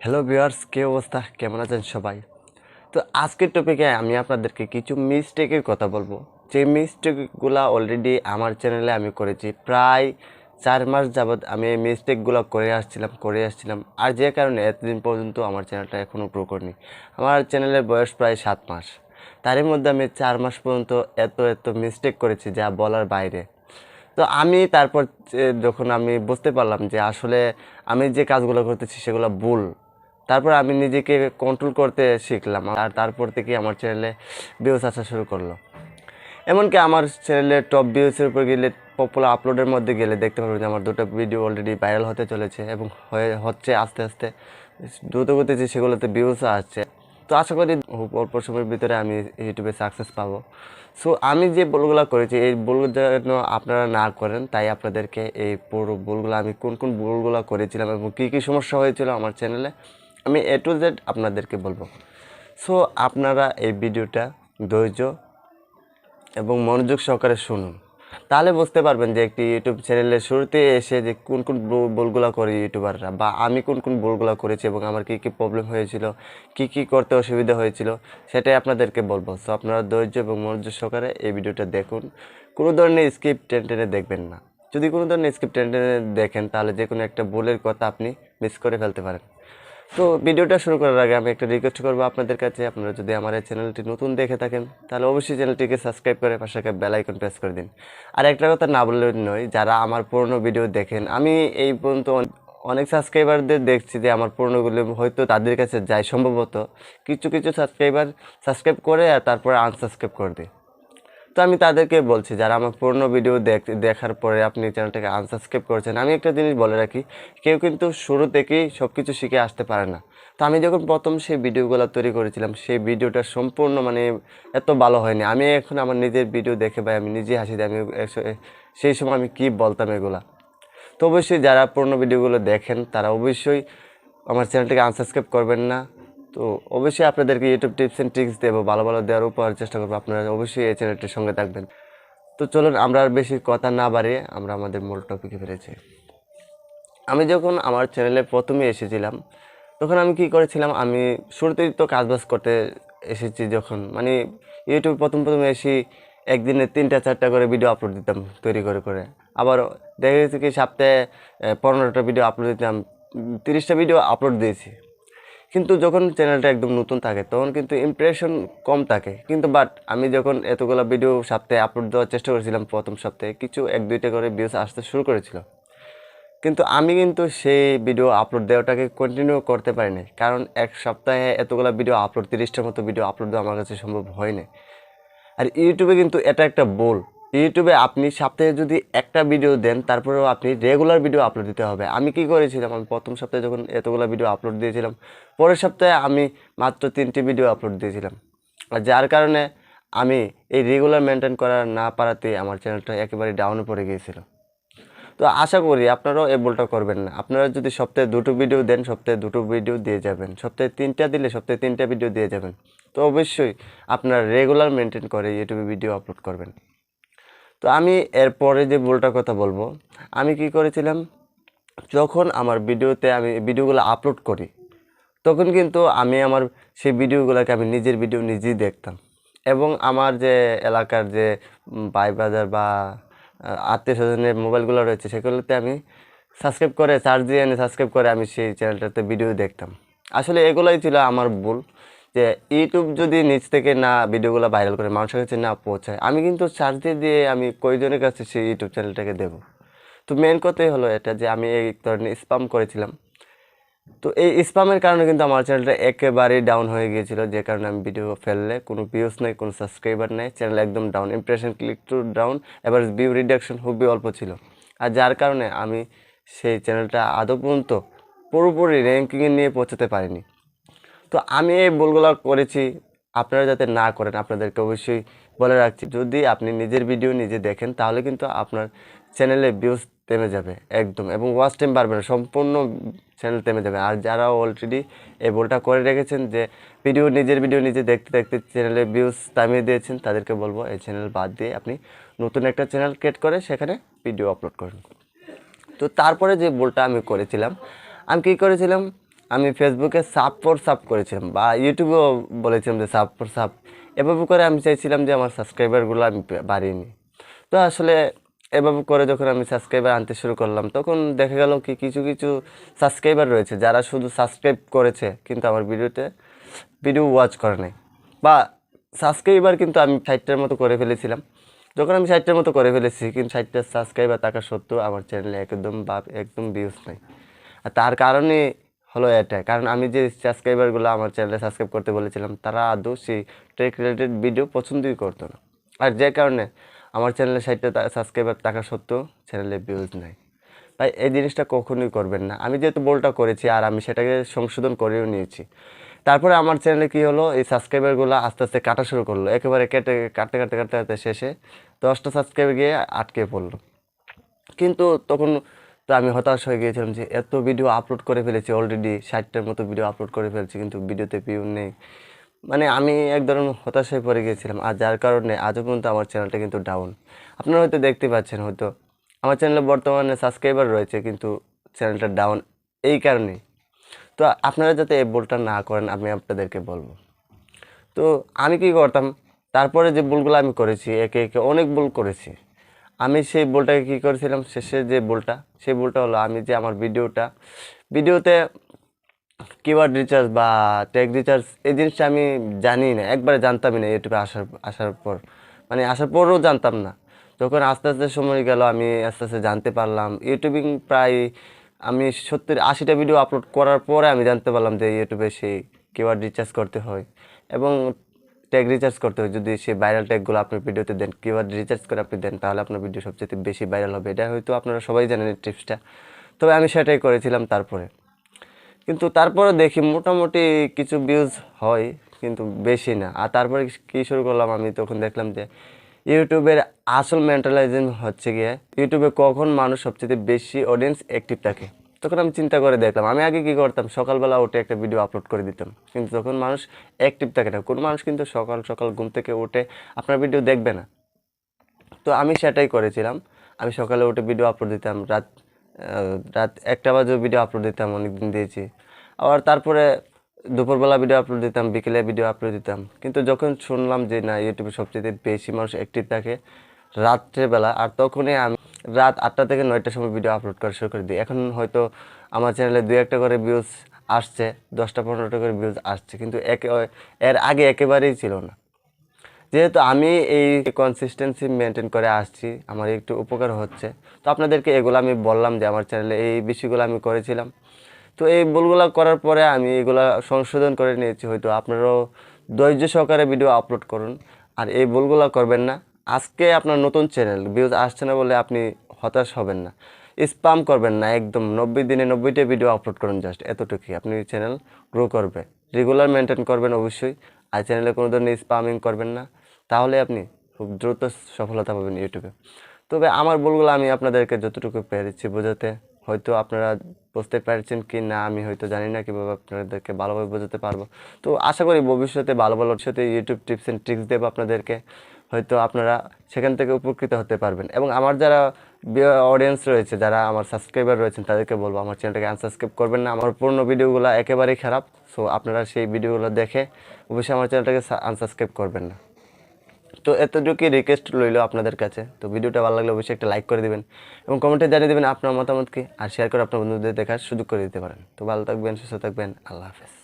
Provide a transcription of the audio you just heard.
Hello viewers, কি অবস্থা? কেমন আছেন সবাই? তো আজকের টপিকে আমি আপনাদেরকে কিছু মিস্টেকের কথা বলবো। যে মিস্টেকগুলো অলরেডি আমার চ্যানেলে আমি করেছি। প্রায় 4 মাস যাবৎ আমি এই মিস্টেকগুলো করে আসছিলাম। আর যে কারণে এতদিন পর্যন্ত আমার চ্যানেলটা এখনও গ্রো করেনি। আমার চ্যানেলের বয়স প্রায় 7 মাস। তারই মধ্যে আমি 4 মাস পর্যন্ত এত মিস্টেক করেছি যা বলার বাইরে। তো আমি তারপর যখন আমি বুঝতে পারলাম যে আসলে আমি যে কাজগুলো করতেছি সেগুলো ভুল, তারপর আমি নিজেকে কন্ট্রোল করতে শিখলাম। আর তারপর থেকে আমার চ্যানেলে ভিউজ আসা শুরু করলো। এমনকি আমার চ্যানেলে টপ ভিউজের উপর গেলে, পপুলার আপলোডের মধ্যে গেলে দেখতে পারবেন যে আমার দুটো ভিডিও অলরেডি ভাইরাল হতে চলেছে এবং হচ্ছে আস্তে আস্তে দ্রুত গতিতে সেগুলোতে ভিউজও আসছে। তো আশা করি খুব অল্প সময়ের ভিতরে আমি ইউটিউবে সাকসেস পাবো। সো আমি যে ভুলগুলো করেছি এই ভুলগুলো যেন আপনারা না করেন, তাই আপনাদেরকে এই পুরো ভুলগুলো, আমি কোন কোন ভুলগুলো করেছিলাম এবং কী কী সমস্যা হয়েছিল আমার চ্যানেলে, আমি A to Z আপনাদেরকে বলবো। সো আপনারা এই ভিডিওটা ধৈর্য এবং মনোযোগ সহকারে শুনুন, তাহলে বুঝতে পারবেন যে একটি ইউটিউব চ্যানেলের শুরুতে এসে যে কোন কোন ভুলগুলো করে ইউটিউবাররা, বা আমি কোন কোন ভুলগুলো করেছি এবং আমার কী কী প্রবলেম হয়েছিল, কী কী করতে অসুবিধা হয়েছিল, সেটাই আপনাদেরকে বলবো। সো আপনারা ধৈর্য এবং মনোযোগ সহকারে এই ভিডিওটা দেখুন। কোনো ধরনের স্ক্রিপ্ট টেনে টেনে দেখবেন না। যদি কোনো ধরনের স্ক্রিপ্ট টেনে টেনে দেখেন তাহলে যে কোনো একটা ভুলের কথা আপনি মিস করে ফেলতে পারেন। তো ভিডিওটা শুরু করার আগে আমি একটা রিকোয়েস্ট করবো আপনাদের কাছে, আপনারা যদি আমার এই চ্যানেলটি নতুন দেখে থাকেন তাহলে অবশ্যই চ্যানেলটিকে সাবস্ক্রাইব করে পাশে একটা বেল আইকন প্রেস করে দিন। আর একটা কথা না বললে নয়, যারা আমার পুরনো ভিডিও দেখেন, আমি এই পর্যন্ত অনেক সাবস্ক্রাইবারদের দেখছি যে আমার পুরনোগুলো হয়তো তাদের কাছে যায়, সম্ভবত কিছু কিছু সাবস্ক্রাইবার সাবস্ক্রাইব করে আর তারপরে আনসাবস্ক্রাইব করে দেয়। তো আমি তাদেরকে বলছি, যারা আমার পুরনো ভিডিও দেখার পরে আপনি চ্যানেলটাকে আনসাবস্ক্রাইব করেছেন, আমি একটা জিনিস বলে রাখি, কেউ কিন্তু শুরু থেকেই সব কিছু শিখে আসতে পারে না। তো আমি যখন প্রথম সেই ভিডিওগুলো তৈরি করেছিলাম, সেই ভিডিওটা সম্পূর্ণ এত ভালো হয়নি। আমি এখন আমার নিজের ভিডিও দেখে ভাই আমি নিজে হাসি দিই, সেই সময় আমি কী বলতাম এগুলা। তো অবশ্যই যারা পুরনো ভিডিওগুলো দেখেন তারা অবশ্যই আমার চ্যানেলটাকে আনসাবস্ক্রাইব করবেন না। তো অবশ্যই আপনাদেরকে ইউটিউব টিপস অ্যান্ড ট্রিক্স দেবো, ভালো ভালো দেওয়ার উপর চেষ্টা করবো। আপনারা অবশ্যই এই চ্যানেলটির সঙ্গে থাকবেন। তো চলুন আমরা আর বেশি কথা না বাড়িয়ে আমরা আমাদের মূল টপিকে ফিরেছি। আমি যখন আমার চ্যানেলে প্রথমে এসেছিলাম তখন আমি কি করেছিলাম, আমি শুরুতেই তো কাজবাজ করতে এসেছি যখন, ইউটিউব প্রথম এসে একদিনে 3টা 4টা করে ভিডিও আপলোড দিতাম তৈরি করে করে। আবার দেখা গেছে কি সপ্তাহে 15টা ভিডিও আপলোড দিতাম, 30টা ভিডিও আপলোড দিয়েছি। কিন্তু যখন চ্যানেলটা একদম নতুন থাকে তখন কিন্তু ইমপ্রেশন কম থাকে, কিন্তু বাট আমি যখন এতগুলো ভিডিও সপ্তাহে আপলোড দেওয়ার চেষ্টা করেছিলাম, প্রথম সপ্তাহে কিছু 1-2টা করে ভিউজ আসতে শুরু করেছিল। কিন্তু আমি কিন্তু সেই ভিডিও আপলোড দেওয়াটাকে কন্টিনিউ করতে পারিনি, কারণ এক সপ্তাহে এতগুলো ভিডিও আপলোড, 30টার মতো ভিডিও আপলোড দেওয়া আমার কাছে সম্ভব হয়নি। আর ইউটিউবে কিন্তু এটা একটা ভুল। ইউটিউবে আপনি সপ্তাহে যদি একটা ভিডিও দেন তারপরেও আপনি রেগুলার ভিডিও আপলোড দিতে হবে। আমি কি করেছিলাম, আমি প্রথম সপ্তাহে যখন এতগুলো ভিডিও আপলোড দিয়েছিলাম, পরের সপ্তাহে আমি মাত্র 3টি ভিডিও আপলোড দিয়েছিলাম। আর যার কারণে আমি এই রেগুলার মেনটেন করা না পারাতেই আমার চ্যানেলটা একেবারে ডাউনে পড়ে গিয়েছিল। তো আশা করি আপনারাও এই ভুলটা করবেন না। আপনারা যদি সপ্তাহে 2টো ভিডিও দেন, সপ্তাহে 2টো ভিডিও দিয়ে যাবেন। সপ্তাহে 3টা দিলে সপ্তাহে 3টা ভিডিও দিয়ে যাবেন। তো অবশ্যই আপনারা রেগুলার মেনটেন করে ইউটিউবে ভিডিও আপলোড করবেন। তো আমি এরপরে যে ভুলটার কথা বলবো, আমি কি করেছিলাম, যখন আমার আমি ভিডিওগুলো আপলোড করি তখন কিন্তু আমি আমার সেই ভিডিওগুলোকে আমি নিজের ভিডিও নিজেই দেখতাম, এবং আমার যে এলাকার যে ভাই ব্রাদার বা আত্মীয় স্বজনের মোবাইলগুলো রয়েছে সেগুলোতে আমি সাবস্ক্রাইব করে, চার্জ দিয়ে এনে সাবস্ক্রাইব করে আমি সেই চ্যানেলটাতে ভিডিও দেখতাম। আসলে এগুলোই ছিল আমার ভুল, যে ইউটিউব যদি নিজ থেকে না ভিডিওগুলো ভাইরাল করে মানুষের কাছে না পৌঁছায়, আমি কিন্তু চার্জ দিয়ে আমি কয়জনের কাছে সেই ইউটিউব চ্যানেলটাকে দেবো। তো মেন কথাই হলো এটা, যে আমি এই ধরনের স্প্যাম করেছিলাম। তো এই স্প্যামের কারণে কিন্তু আমার চ্যানেলটা একেবারেই ডাউন হয়ে গিয়েছিল, যে কারণে আমি ভিডিও ফেললে কোনো ভিউজ নেই, কোনো সাবস্ক্রাইবার নেই, চ্যানেল একদম down, impression click to down, এবার ভিউ রিডাকশন খুবই অল্প ছিল। আর যার কারণে আমি সেই চ্যানেলটা আদৌ পর্যন্ত পুরোপুরি র্যাঙ্কিংয়ে নিয়ে পৌঁছাতে পারিনি। তো আমি এই ভুলগুলো করেছি, আপনারা যাতে না করেন আপনাদেরকে অবশ্যই বলে রাখছি, যদি আপনি নিজের ভিডিও নিজে দেখেন তাহলে কিন্তু আপনার চ্যানেলে ভিউজ থেমে যাবে একদম, এবং ওয়াচ টাইম বাড়বে না, সম্পূর্ণ চ্যানেল থেমে যাবে। আর যারা অলরেডি এই ভুলটা করে রেখেছেন, যে নিজের ভিডিও নিজে দেখতে দেখতে চ্যানেলে ভিউজ থামিয়ে দিয়েছেন, তাদেরকে বলবো এই চ্যানেল বাদ দিয়ে আপনি নতুন একটা চ্যানেল ক্রিয়েট করে সেখানে ভিডিও আপলোড করুন। তো তারপরে যে ভুলটা আমি করেছিলাম, আমি কী করেছিলাম, আমি ফেসবুকে সাপ করেছিলাম বা ইউটিউবেও বলেছিলাম যে সাপ এভাবে করে আমি চাইছিলাম যে আমার সাবস্ক্রাইবারগুলো আমি বাড়িয়ে নিই। তো আসলে এভাবে করে যখন আমি সাবস্ক্রাইবার আনতে শুরু করলাম তখন দেখা গেল কি কিছু কিছু সাবস্ক্রাইবার রয়েছে যারা শুধু সাবস্ক্রাইব করেছে কিন্তু আমার ভিডিও ওয়াচ করে নাই, বা সাবস্ক্রাইবার কিন্তু আমি 60টার মতো করে ফেলেছিলাম। যখন আমি 60টার মতো করে ফেলেছি কিন্তু 60টা সাবস্ক্রাইবার থাকা সত্ত্বেও আমার চ্যানেলে একদম ভিউজ নাই। আর তার কারণে হলো এটা, কারণ আমি যে সাবস্ক্রাইবারগুলো আমার চ্যানেলে সাবস্ক্রাইব করতে বলেছিলাম তারা আদৌ সেই টেক রিলেটেড ভিডিও পছন্দই করতো না। আর যে কারণে আমার চ্যানেলে 60টা সাবস্ক্রাইবার থাকা সত্ত্বেও চ্যানেলে ভিউজ নাই। তাই এই জিনিসটা কখনোই করবেন না। আমি যেহেতু ভুলটা করেছি আর আমি সেটাকে সংশোধন করেও নিয়েছি। তারপরে আমার চ্যানেলে কী হলো, এই সাবস্ক্রাইবারগুলো আস্তে আস্তে কাটা শুরু করলো, একেবারে কাটতে 10টা সাবস্ক্রাইবার গিয়ে আটকে পড়লো। কিন্তু তখন তো আমি হতাশ হয়ে গিয়েছিলাম যে এত ভিডিও আপলোড করে ফেলেছি, অলরেডি 60টার মতো ভিডিও আপলোড করে ফেলেছি কিন্তু ভিডিওতে ভিউ নেই। মানে আমি এক ধরনের হতাশ হয়ে পড়ে গিয়েছিলাম, আর যার কারণে আজও পর্যন্ত আমার চ্যানেলটা কিন্তু ডাউন। আপনারা হয়তো দেখতে পাচ্ছেন, হয়তো আমার চ্যানেলে বর্তমানে সাবস্ক্রাইবার রয়েছে কিন্তু চ্যানেলটা ডাউন এই কারণেই। তো আপনারা যাতে এই ভুলটা না করেন আমি আপনাদেরকে বলবো। তো আমি কি করতাম, তারপরে যে ভুলগুলো আমি করেছি একে একে অনেক ভুল করেছি। আমি সেই ভুলটাকে কী করেছিলাম, শেষের যে ভুলটা সেই ভুলটা হলো আমি যে আমার ভিডিওতে কিওয়ার্ড রিচার্জ বা ট্যাগ রিচার্জ এই জিনিসটা আমি জানি না, একবারে জানতামই না ইউটিউবে আসার পর, মানে আসার পরও জানতাম না। যখন আস্তে আস্তে সময় গেল আমি আস্তে আস্তে জানতে পারলাম ইউটিউবিং প্রায় আমি 70-80টা ভিডিও আপলোড করার পরে আমি জানতে পারলাম যে ইউটিউবে সেই কিওয়ার্ড রিচার্জ করতে হয় এবং ট্যাগ রিচার্জ করতে হয়। যদি সেই ভাইরাল ট্যাগগুলো আপনার ভিডিওতে দেন, কিওয়ার্ড রিচার্জ করে আপনি দেন, তাহলে আপনার ভিডিও সবচেয়ে বেশি ভাইরাল হবে। এটা হয়তো আপনারা সবাই জানেন এই টিপসটা, তবে আমি সেটাই করেছিলাম। কিন্তু তারপরে দেখি মোটামুটি কিছু ভিউজ হয় কিন্তু বেশি না। আর তারপরে কী শুরু করলাম, আমি তখন দেখলাম যে ইউটিউবের আসল মেন্টালিজম হচ্ছে গিয়ে ইউটিউবে কখন মানুষ সবচেয়ে বেশি অডিয়েন্স অ্যাক্টিভ থাকে। তখন আমি চিন্তা করে দেখলাম, আমি আগে কী করতাম, সকালবেলা উঠে একটা ভিডিও আপলোড করে দিতাম, কিন্তু তখন মানুষ অ্যাক্টিভ থাকে না। কোনো মানুষ কিন্তু সকাল সকাল ঘুম থেকে উঠে আপনার ভিডিও দেখবে না। তো আমি সেটাই করেছিলাম, আমি সকালে উঠে ভিডিও আপলোড দিতাম, রাত 1টা বাজে ভিডিও আপলোড দিতাম, অনেক দিন দিয়েছি। আবার তারপরে দুপুরবেলা ভিডিও আপলোড দিতাম, বিকেলে ভিডিও আপলোড দিতাম। কিন্তু যখন শুনলাম যে না ইউটিউবে সবচেয়ে বেশি মানুষ অ্যাক্টিভ থাকে রাত্রেবেলা, আর তখনই আমি রাত 8টা থেকে 9টার সময় ভিডিও আপলোড করা শুরু করে দিই। এখন হয়তো আমার চ্যানেলে 2-1টা করে ভিউজ আসছে, 10টা-15টা করে ভিউজ আসছে, কিন্তু এর আগে একেবারেই ছিল না। যেহেতু আমি এই কনসিস্টেন্সি মেনটেন করে আসছি, আমার একটু উপকার হচ্ছে। তো আপনাদেরকে এগুলো আমি বললাম যে আমার চ্যানেলে এই বিষয়গুলো আমি করেছিলাম। তো এই ভুলগুলো করার পরে আমি এগুলা সংশোধন করে নিয়েছি। হয়তো আপনারাও ধৈর্য সহকারে ভিডিও আপলোড করুন আর এই ভুলগুলো করবেন না। আজকে আপনার নতুন চ্যানেল, ভিউজ আসছে না বলে আপনি হতাশ হবেন না, স্প্যাম করবেন না, একদম 90 দিনে 90টা ভিডিও আপলোড করুন, জাস্ট এতটুকুই আপনি চ্যানেল গ্রো করবে। রেগুলার মেনটেন করবেন অবশ্যই, আর চ্যানেলে কোনো ধরনের স্প্যামিং করবেন না, তাহলে আপনি খুব দ্রুত সফলতা পাবেন ইউটিউবে। তবে আমার ভুলগুলো আমি আপনাদেরকে যতটুকু পেরেছি বোঝাতে, হয়তো আপনারা বুঝতে পারছেন কি না আমি হয়তো জানি না কীভাবে আপনাদেরকে ভালোভাবে বোঝাতে পারবো। তো আশা করি ভবিষ্যতে ভালো ইউটিউব টিপস অ্যান্ড ট্রিক্স দেবো আপনাদেরকে, হয়তো আপনারা সেখান থেকে উপকৃত হতে পারবেন। এবং আমার যারা অডিয়েন্স রয়েছে, যারা আমার সাবস্ক্রাইবার রয়েছেন, তাদেরকে বলবো আমার চ্যানেলটাকে আনসাবস্ক্রাইব করবেন না। আমার পুরনো ভিডিওগুলো একেবারেই খারাপ, সো আপনারা সেই ভিডিওগুলো দেখে অবশ্যই আমার চ্যানেলটাকে আনসাবস্ক্রাইব করবেন না। তো এতটুকুই রিকোয়েস্ট রইল আপনাদের কাছে। তো ভিডিওটা ভালো লাগলে অবশ্যই একটা লাইক করে দেবেন এবং কমেন্টে জানিয়ে দেবেন আপনার মতামত কি, আর শেয়ার করে আপনার বন্ধুদের দেখার সুযোগ করে দিতে পারেন। তো ভালো থাকবেন, সুস্থ থাকবেন, আল্লাহ হাফেজ।